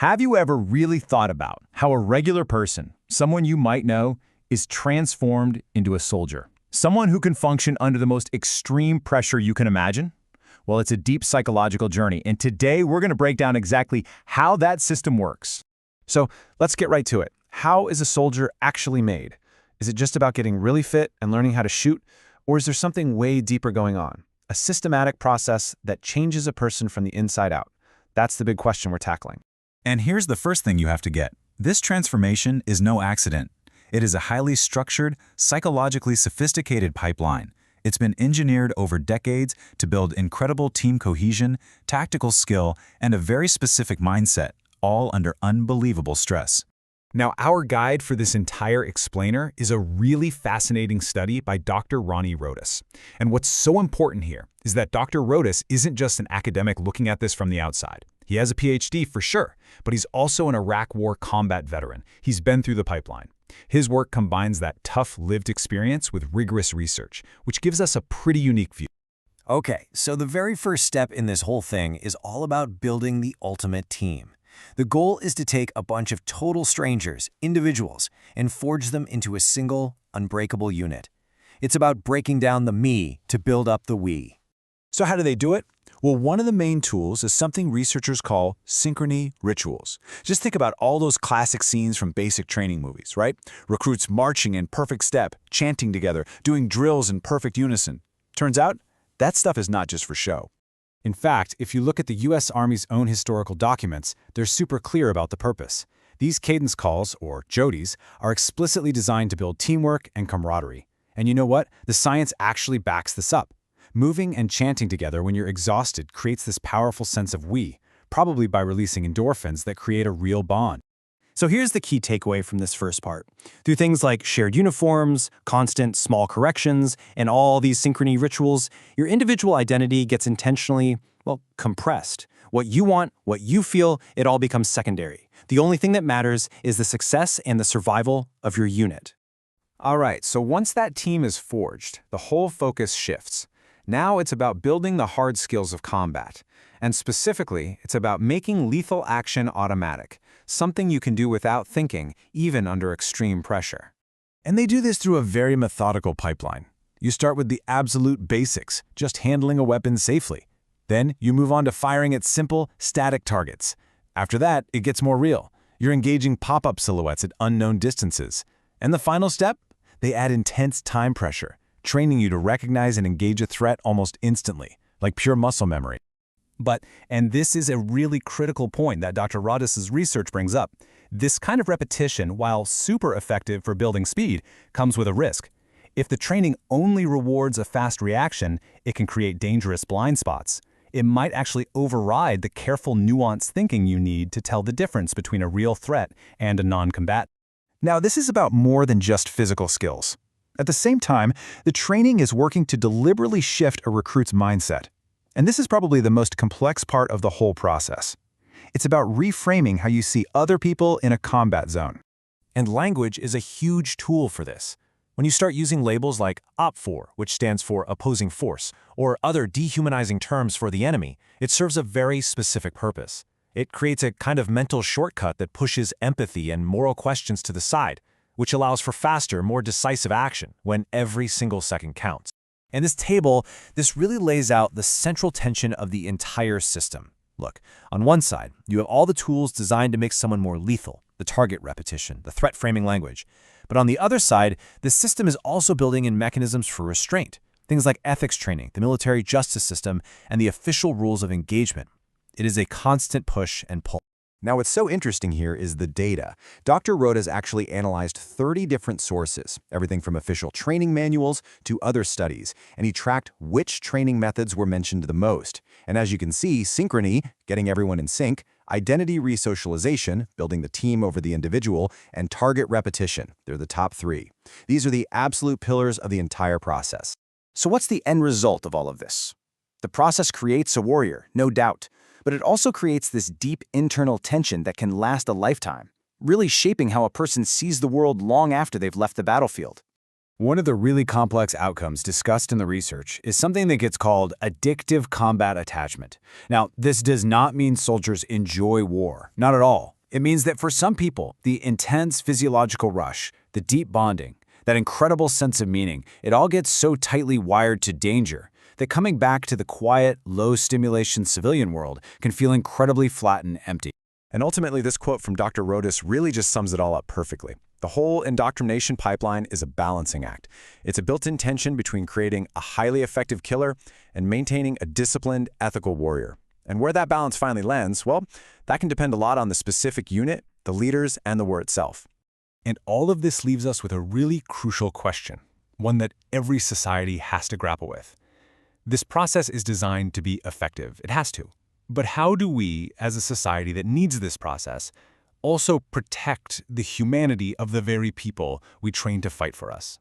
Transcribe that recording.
Have you ever really thought about how a regular person, someone you might know, is transformed into a soldier? Someone who can function under the most extreme pressure you can imagine? Well, it's a deep psychological journey, and today we're going to break down exactly how that system works. So let's get right to it. How is a soldier actually made? Is it just about getting really fit and learning how to shoot? Or is there something way deeper going on? A systematic process that changes a person from the inside out? That's the big question we're tackling. And here's the first thing you have to get. This transformation is no accident. It is a highly structured, psychologically sophisticated pipeline. It's been engineered over decades to build incredible team cohesion, tactical skill, and a very specific mindset, all under unbelievable stress. Now, our guide for this entire explainer is a really fascinating study by Dr.RRPh.D. And what's so important here is that Dr. Rodas isn't just an academic looking at this from the outside. He has a PhD for sure, but he's also an Iraq War combat veteran. He's been through the pipeline. His work combines that tough lived experience with rigorous research, which gives us a pretty unique view. Okay, so the very first step in this whole thing is all about building the ultimate team. The goal is to take a bunch of total strangers, individuals, and forge them into a single, unbreakable unit. It's about breaking down the me to build up the we. So how do they do it? Well, one of the main tools is something researchers call synchrony rituals. Just think about all those classic scenes from basic training movies, right? Recruits marching in perfect step, chanting together, doing drills in perfect unison. Turns out, that stuff is not just for show. In fact, if you look at the U.S. Army's own historical documents, they're super clear about the purpose. These cadence calls, or JODIs, are explicitly designed to build teamwork and camaraderie. And you know what? The science actually backs this up. Moving and chanting together when you're exhausted creates this powerful sense of we, probably by releasing endorphins that create a real bond. So here's the key takeaway from this first part. Through things like shared uniforms, constant small corrections, and all these synchrony rituals, your individual identity gets intentionally, compressed. What you want, what you feel, it all becomes secondary. The only thing that matters is the success and the survival of your unit. All right, so once that team is forged, the whole focus shifts. Now it's about building the hard skills of combat. And specifically, it's about making lethal action automatic, something you can do without thinking, even under extreme pressure. And they do this through a very methodical pipeline. You start with the absolute basics, just handling a weapon safely. Then you move on to firing at simple, static targets. After that, it gets more real. You're engaging pop-up silhouettes at unknown distances. And the final step? They add intense time pressure, training you to recognize and engage a threat almost instantly, like pure muscle memory. And this is a really critical point that Dr. Rodas's research brings up, this kind of repetition, while super effective for building speed, comes with a risk. If the training only rewards a fast reaction, it can create dangerous blind spots. It might actually override the careful, nuanced thinking you need to tell the difference between a real threat and a non-combatant. Now, this is about more than just physical skills. At the same time, the training is working to deliberately shift a recruit's mindset. And this is probably the most complex part of the whole process. It's about reframing how you see other people in a combat zone. And language is a huge tool for this. When you start using labels like OPFOR, which stands for opposing force, or other dehumanizing terms for the enemy, it serves a very specific purpose. It creates a kind of mental shortcut that pushes empathy and moral questions to the side, which allows for faster, more decisive action when every single second counts. And this table, this really lays out the central tension of the entire system. Look, on one side, you have all the tools designed to make someone more lethal, the target repetition, the threat framing language. But on the other side, the system is also building in mechanisms for restraint, things like ethics training, the military justice system, and the official rules of engagement. It is a constant push and pull. Now, what's so interesting here is the data. Dr. Rodas actually analyzed 30 different sources, everything from official training manuals to other studies, and he tracked which training methods were mentioned the most. And as you can see, synchrony, getting everyone in sync, identity resocialization, building the team over the individual, and target repetition, they're the top three. These are the absolute pillars of the entire process. So what's the end result of all of this? The process creates a warrior, no doubt, but it also creates this deep internal tension that can last a lifetime, really shaping how a person sees the world long after they've left the battlefield. One of the really complex outcomes discussed in the research is something that gets called addictive combat attachment. Now, this does not mean soldiers enjoy war, not at all. It means that for some people, the intense physiological rush, the deep bonding, that incredible sense of meaning, it all gets so tightly wired to danger that coming back to the quiet, low-stimulation civilian world can feel incredibly flat and empty. And ultimately, this quote from Dr. Rodas really just sums it all up perfectly. The whole indoctrination pipeline is a balancing act. It's a built-in tension between creating a highly effective killer and maintaining a disciplined, ethical warrior. And where that balance finally lands, well, that can depend a lot on the specific unit, the leaders, and the war itself. And all of this leaves us with a really crucial question, one that every society has to grapple with. This process is designed to be effective. It has to. But how do we, as a society that needs this process, also protect the humanity of the very people we train to fight for us?